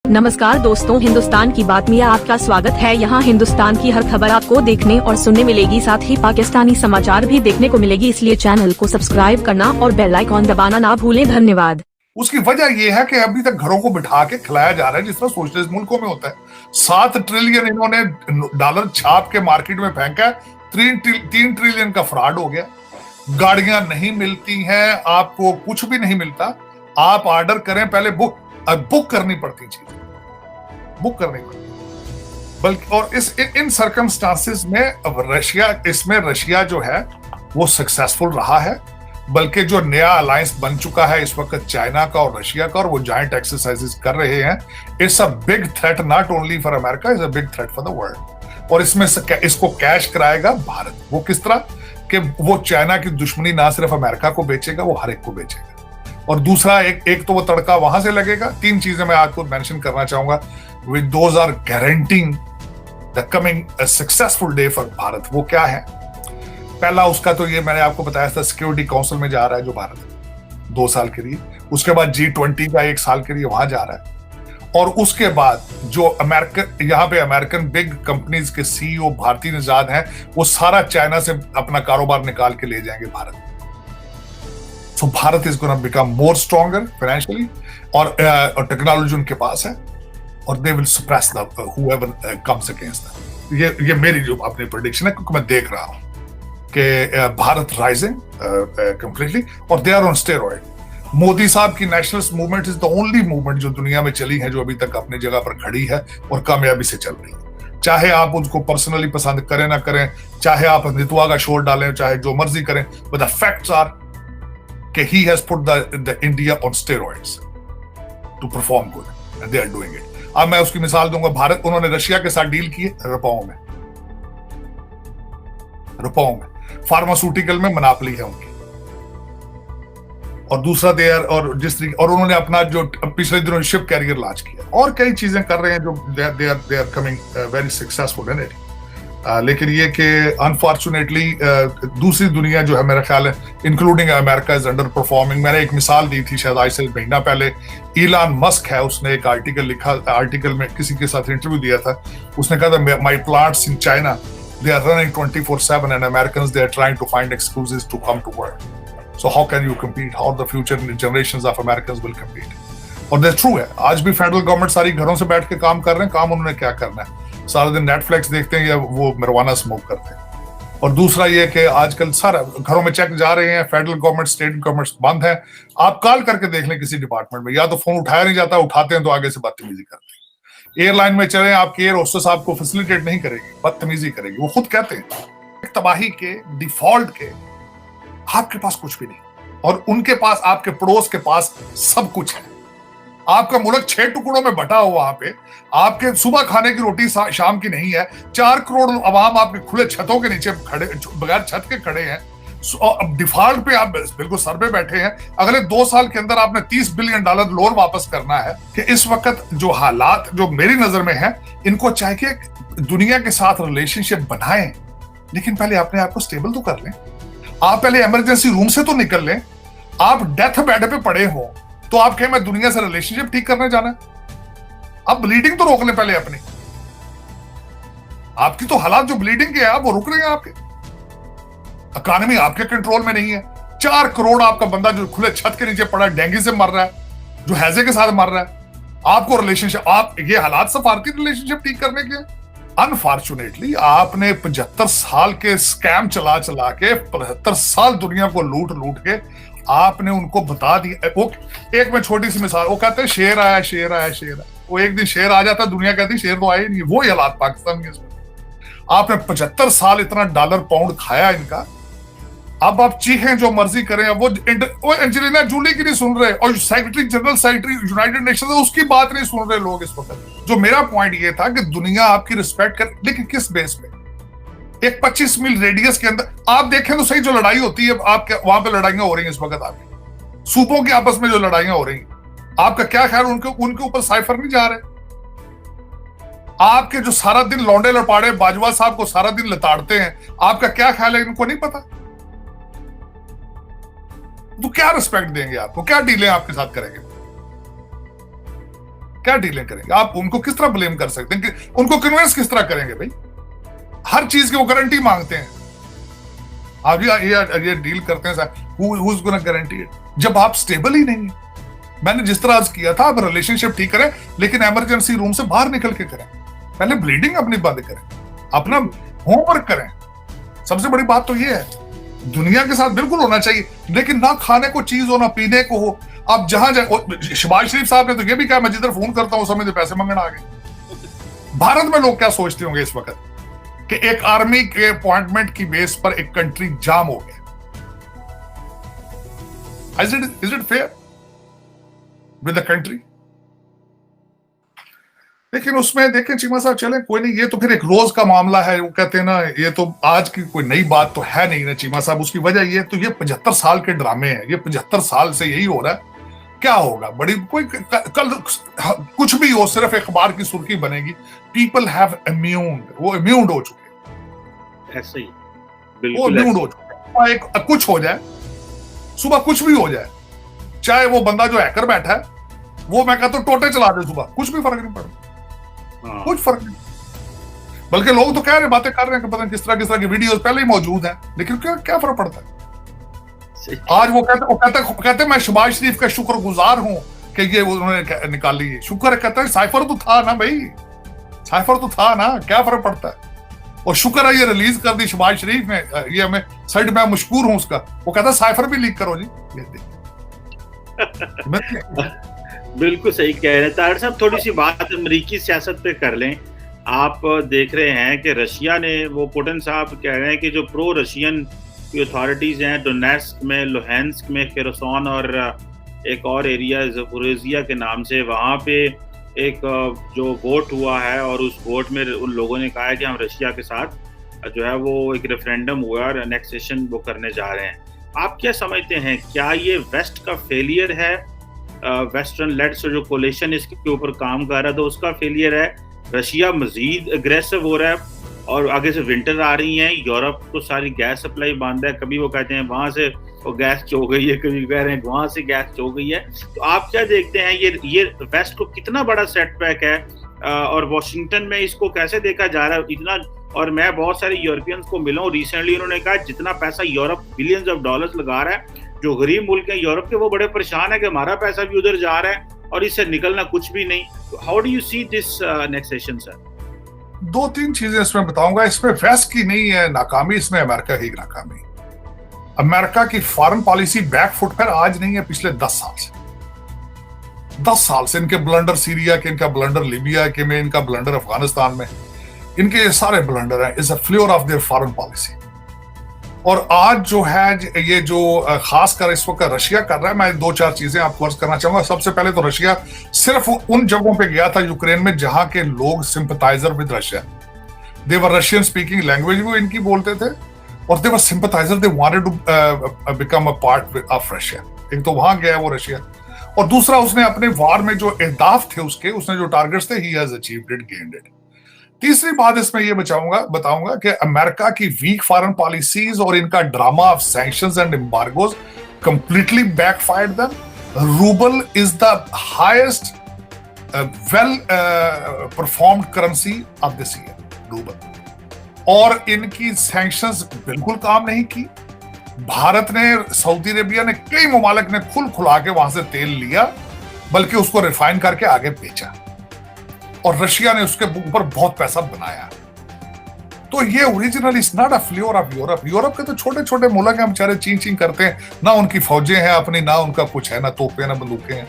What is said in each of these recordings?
नमस्कार दोस्तों, हिंदुस्तान की बात में आपका स्वागत है। यहाँ हिंदुस्तान की हर खबर आपको देखने और सुनने मिलेगी, साथ ही पाकिस्तानी समाचार भी देखने को मिलेगी, इसलिए चैनल को सब्सक्राइब करना और बेल आइकॉन दबाना ना भूलें। धन्यवाद। उसकी वजह यह है कि अभी तक घरों को बिठा के खिलाया जा रहा है जिस तरह सोशलिस्ट मुल्कों में होता है। 7 ट्रिलियन इन्होंने डॉलर छाप के मार्केट में फेंका है, 3 ट्रिलियन का फ्रॉड हो गया। गाड़ियां नहीं मिलती हैं, आपको कुछ भी नहीं मिलता। आप ऑर्डर करें, पहले बुक करनी पड़ती चीज, बुक करनी पड़ती। बल्कि और इन सर्कमस्टांसेस में रशिया जो है वो सक्सेसफुल रहा है। बल्कि जो नया अलायंस बन चुका है इस वक्त चाइना का और रशिया का, और वो जॉइंट एक्सरसाइजेस कर रहे हैं। It's a big threat not only for America, it's a big threat for the world. और इसमें इसको कैश कराएगा भारत। वो किस तरह कि वो चाइना की दुश्मनी ना सिर्फ अमेरिका को बेचेगा, वो हर एक को बेचेगा। और दूसरा एक तो वो तड़का वहां से लगेगा। 3 चीजें मैं आपको मेंशन करना चाहूंगा, with those are guaranteeing the coming successful day for Bharat. वो क्या है? पहला उसका तो ये मैंने आपको बताया था, सिक्योरिटी काउंसिल में जा रहा है जो भारत 2 साल के लिए। उसके बाद G20 का 1 साल के लिए वहां जा रहा है। और उसके बाद जो यहाँ पे अमेरिकन बिग कंपनीज के CEO भारतीय निजाद हैं, वो सारा चाइना से अपना कारोबार निकाल के ले जाएंगे Bharat. So Bharat is going to become more stronger financially, और टेक्नोलॉजी उनके पास है, और they will suppress whoever comes against them। ये मेरी जो अपनी प्रेडिक्शन है, क्योंकि मैं देख रहा हूं कि भारत राइजिंग कंप्लीटली, और they are on steroid. Modi साहब की nationalist movement is the only movement जो दुनिया में चली है जो अभी तक अपनी जगह पर खड़ी है और कामयाबी से चल रही है। चाहे आप उसको पर्सनली पसंद करें ना करें, चाहे आप हिंदुत्व का शोर डालें, चाहे जो मर्जी करें, बट द फैक्ट्स आर कि he has put the India on steroids to perform good, and they are doing it। अब मैं उसकी मिसाल दूंगा। भारत, उन्होंने रशिया के साथ डील किए रुपयों में। फार्मास्यूटिकल में मोनोपोली है उनकी। और दूसरा और जिस तरीके, और उन्होंने अपना जो पिछले दिनों शिप कैरियर लॉन्च किया, और कई चीजें कर रहे हैं जो they are coming very successful in it. लेकिन ये कि अनफॉर्चुनेटली दूसरी दुनिया जो है, मेरा ख्याल है including America, is under performing. मैंने एक मिसाल दी थी शायद आज से महीना पहले। इलान मस्क है, उसने एक आर्टिकल में किसी के साथ इंटरव्यू दिया था। उसने कहा था, my plants in China they are running 24/7 and Americans they are trying to find excuses to come to work. So how can you compete? How the future generations of Americans will compete? और that's true है। आज भी federal government सारी घरों से बैठ के काम कर रहे हैं। काम उन्होंने क्या करना है? सारा दिन नेटफ्लिक्स देखते हैं या वो marijuana स्मोक करते हैं। और दूसरा ये कि आजकल सारा घरों में चेक जा रहे हैं, फेडरल गवर्नमेंट, स्टेट गवर्नमेंट बंद है। आप कॉल करके देख लें किसी डिपार्टमेंट में, या तो फोन उठाया नहीं जाता, उठाते हैं तो आगे से बदतमीजी करते हैं। एयरलाइन में चले, आपकी एयर होस्टेस आपको फैसिलिटेट नहीं करेगी, बदतमीजी करेगी। वो खुद कहते हैं तबाही के डिफॉल्ट के आपके पास कुछ भी नहीं, और उनके पास, आपके पड़ोस के पास सब कुछ है। आपका मुल्क 6 टुकड़ों में बटा हुआ, वहां पे आपके सुबह खाने की रोटी शाम की नहीं है। 4 करोड़ अवाम आपके खुले छतों के नीचे खड़े, बगैर छत के खड़े हैं। डिफॉल्ट पे आप बिल्कुल सर पे बैठे हैं। अगले 2 साल के अंदर आपने $30 बिलियन लोन वापस करना है। कि इस वक्त जो हालात जो मेरी नजर में है, इनको चाहिए दुनिया के साथ रिलेशनशिप बनाएं, लेकिन पहले अपने आप को स्टेबल तो कर लें। आप पहले इमरजेंसी रूम से तो निकल लें। आप डेथ बेड पे पड़े हो तो आप कहें मैं दुनिया से रिलेशनशिप ठीक करने जाना है? आप ब्लीडिंग तो रोक लें पहले अपनी। आपकी तो हालात जो ब्लीडिंग के हैं वो रुक रहे हैं। आपके इकोनॉमी आपके कंट्रोल में नहीं है। 4 करोड़ आपका बंदा जो खुले छत के नीचे पड़ा है, डेंगू से मर रहा है, जो हैजे के साथ मर रहा है। आपको रिलेशनशिप, आप ये हालात सफारती रिलेशनशिप ठीक करने के? अनफॉर्चुनेटली आपने 75 साल के स्कैम चला के 75 साल दुनिया को लूट के आपने उनको बता दिया। वो एक में छोटी सी मिसाल, वो कहते हैं शेर आया। वो एक दिन शेर आ जाता, दुनिया कहती शेर तो आया नहीं। वो ही हालात पाकिस्तान के। आपने 75 साल इतना डॉलर पाउंड खाया इनका। अब आप चीखें जो मर्जी करें। वो एंजेलिना जूली की नहीं सुन रहे, और जनरल सेक्रेटरी यूनाइटेड नेशन उसकी बात नहीं सुन रहे लोग इस वक्त। जो मेरा पॉइंट ये था कि दुनिया आपकी रिस्पेक्ट कर, लेकिन किस बेस पे? एक 25 मील रेडियस के अंदर आप देखें तो सही, जो लड़ाई होती है आपके वहां पे लड़ाइयां हो रही हैं इस वक्त, आपकी सूपों की आपस में जो लड़ाइयां हो रही हैं, आपका क्या ख्याल? उनके ऊपर साइफर नहीं जा रहे? आपके जो सारा दिन लौंडे लपाड़े बाजवा साहब को सारा दिन लताड़ते हैं, आपका क्या ख्याल है? इनको नहीं पता? तो क्या रिस्पेक्ट देंगे आपको? क्या डीलें आपके साथ करेंगे? क्या डीलिंग करेंगे? आप उनको किस तरह ब्लेम कर सकते हैं कि उनको कन्विंस किस तरह करेंगे भाई? हर चीज की वो गारंटी मांगते हैं। आप ये डील करते हैं sir, who is gonna guarantee it? जब आप स्टेबल ही नहीं है। मैंने जिस तरह आज किया था, आप रिलेशनशिप ठीक करें लेकिन इमरजेंसी रूम से बाहर निकल के करें। पहले ब्लीडिंग अपनी बंद करें, अपना होमवर्क करें। सबसे बड़ी बात तो ये है, दुनिया के साथ बिल्कुल होना चाहिए, लेकिन ना खाने को चीज हो ना पीने को हो। आप जहां जाए, शहबाज शरीफ साहब ने तो ये भी कहा मैं जिधर फोन करता हूं समय पैसे मांगना आ गए। भारत में लोग क्या सोचते होंगे इस वक्त कि एक आर्मी के अपॉइंटमेंट की बेस पर एक कंट्री जाम हो गया। Is it fair with the country? लेकिन उसमें देखें चीमा साहब, चलें कोई नहीं, ये तो फिर एक रोज का मामला है। वो कहते हैं ना, ये तो आज की कोई नई बात तो है नहीं ना चीमा साहब। उसकी वजह ये तो ये 75 साल के ड्रामे हैं, ये 75 साल से यही हो रहा है। क्या होगा? बड़ी कोई कल कुछ भी हो, सिर्फ अखबार की सुर्खी बनेगी। पीपल हैव इम्यून्ड, वो इम्यून्ड हो चुके, ऐसे ही वो इम्यून्ड हो चुके। एक कुछ हो जाए, सुबह कुछ भी हो जाए, चाहे वो बंदा जो हैकर बैठा है वो मैं कहता हूं टोटे चला दे सुबह, कुछ भी फर्क नहीं पड़ता। कुछ फर्क नहीं। बल्कि लोग तो कह रहे, बातें कर रहे हैं कि पता नहीं किस तरह की वीडियोस पहले ही मौजूद हैं, लेकिन क्या फर्क पड़ता है? आज वो कहते मैं शहबाज शरीफ का शुक्रगुजार हूं कि ये उन्होंने निकाली है। शुक्र है, कहते हैं साइफर तो था ना भाई, साइफर तो था ना, क्या फर्क पड़ता है? और शुक्र है ये रिलीज कर दी शहबाज शरीफ ने, ये हमें साइड में मशकूर हूं उसका। वो कहता है साइफर भी लीक करो जी। बिल्कुल सही कह रहे हैं ताहिर साहब। थोड़ी सी बात अमेरिकी सियासत पे कर लें। आप देख रहे हैं कि रशिया ने, वो पुतिन साहब कह रहे हैं कि जो प्रो रशियन की अथॉरिटीज़ हैं डोनेट्स्क में, लुहांस्क में, खेरसन और एक और एरिया ज़पोरिजिया के नाम से, वहाँ पे एक जो वोट हुआ है और उस वोट में उन लोगों ने कहा है कि हम रशिया के साथ जो है वो एक रेफरेंडम हुआ और एनेक्सेशन वो करने जा रहे हैं। आप क्या समझते हैं, क्या ये वेस्ट का फेलियर है? वेस्टर्न लेड से जो कोलिशन इसके ऊपर काम कर रहा था उसका फेलियर है? रशिया मजीद अग्रेसिव हो रहा है और आगे से विंटर आ रही है, यूरोप को सारी गैस सप्लाई बंद है। कभी वो कहते हैं वहां से वो गैस चो गई है, कभी कह रहे हैं वहां से गैस चो गई है। तो आप क्या देखते हैं, ये वेस्ट को कितना बड़ा सेटबैक है और वॉशिंगटन में इसको कैसे देखा जा रहा है इतना? और मैं बहुत सारे यूरोपियंस को मिला हूँ रिसेंटली, उन्होंने कहा जितना पैसा यूरोप बिलियंस ऑफ डॉलर्स लगा रहा है, जो गरीब मुल्क है यूरोप के, वो बड़े परेशान है कि हमारा पैसा भी उधर जा रहा है और इससे निकलना कुछ भी नहीं। तो how do you see this annexation sir? दो तीन चीजें इसमें बताऊंगा। इसमें वेस्ट की नहीं है नाकामी, इसमें अमेरिका की नाकामी। अमेरिका की फॉरेन पॉलिसी बैकफुट पर आज नहीं है, पिछले 10 साल से। 10 साल से इनके ब्लंडर सीरिया के, इनका ब्लंडर लीबिया के में, इनका ब्लंडर अफगानिस्तान में, इनके ये सारे ब्लंडर हैं। Is a flavour of their foreign policy. और आज जो है ये जो खासकर इस वक्त रशिया कर रहा है, मैं 2-4 चीजें आपको अर्ज करना चाहूंगा। सबसे पहले तो रशिया सिर्फ उन जगहों पे गया था यूक्रेन में जहां के लोग sympathiser with Russia, they were Russian speaking language वो इनकी बोलते थे, और they were sympathiser, they wanted to become a part of Russia. एक तो वहां गया वो रशिया, और दूसरा उसने अपने वार में जो अहदाफ थे उसने जो टारगेट्स थे, he has achieved it, gained it. तीसरी बात इसमें ये बताऊंगा कि अमेरिका की वीक फॉरेन पॉलिसीज और इनका drama of sanctions and embargoes completely backfired them. Rouble is the highest well performed currency of this year, rouble. और इनकी सैंक्शंस बिल्कुल काम नहीं की। भारत ने, सऊदी अरेबिया ने, कई ममालिक ने खुला के वहां से तेल लिया, बल्कि उसको रिफाइन करके आगे बेचा, और रशिया ने उसके ऊपर बहुत पैसा बनाया। तो ये original is not a flavour of Europe. Europe के तो छोटे छोटे मुल्क हैं बेचारे, चीं करते हैं, ना उनकी फौजें हैं अपनी, ना उनका कुछ है, ना तोपें ना बंदूकें हैं।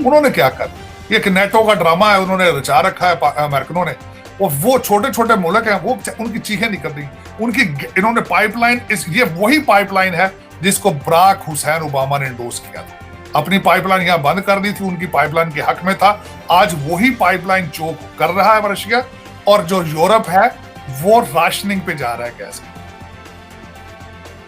उन्होंने क्या कर, एक नेटो का ड्रामा है उन्होंने रचा रखा है अमेरिकनों ने, और वो छोटे छोटे मुल्क हैं, वो उनकी चीखें निकल रही उनकी। इन्होंने पाइपलाइन, ये वही पाइपलाइन है जिसको बराक हुसैन ओबामा ने एंडोर्स किया था। अपनी पाइपलाइन यहां बंद कर दी थी, उनकी पाइपलाइन के हक में था। आज वही पाइपलाइन चोक कर रहा है रशिया, और जो यूरोप है वो राशनिंग पे जा रहा है गैस की।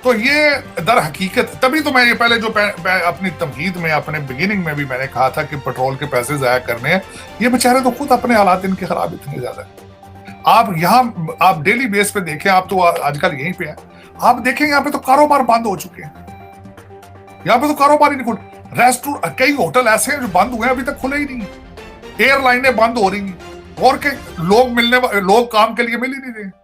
तो ये दर हकीकत, तभी तो मैं ये पहले जो अपनी तमहीद में, अपने बिगिनिंग में भी मैंने कहा था कि पेट्रोल के पैसे जाया करने हैं। ये बेचारे तो खुद अपने हालात इनके खराब इतने ज्यादा है। आप डेली बेस पे देखें, आप तो आजकल यहीं पे हैं, आप देखें यहाँ पे तो कारोबार बंद हो चुके हैं। यहाँ पे तो कारोबार ही नहीं खुल। रेस्टोरेंट, कई होटल ऐसे हैं जो बंद हुए हैं, अभी तक खुले ही नहीं। एयरलाइनें बंद हो रही हैं और के लोग काम के लिए मिल ही नहीं रहे।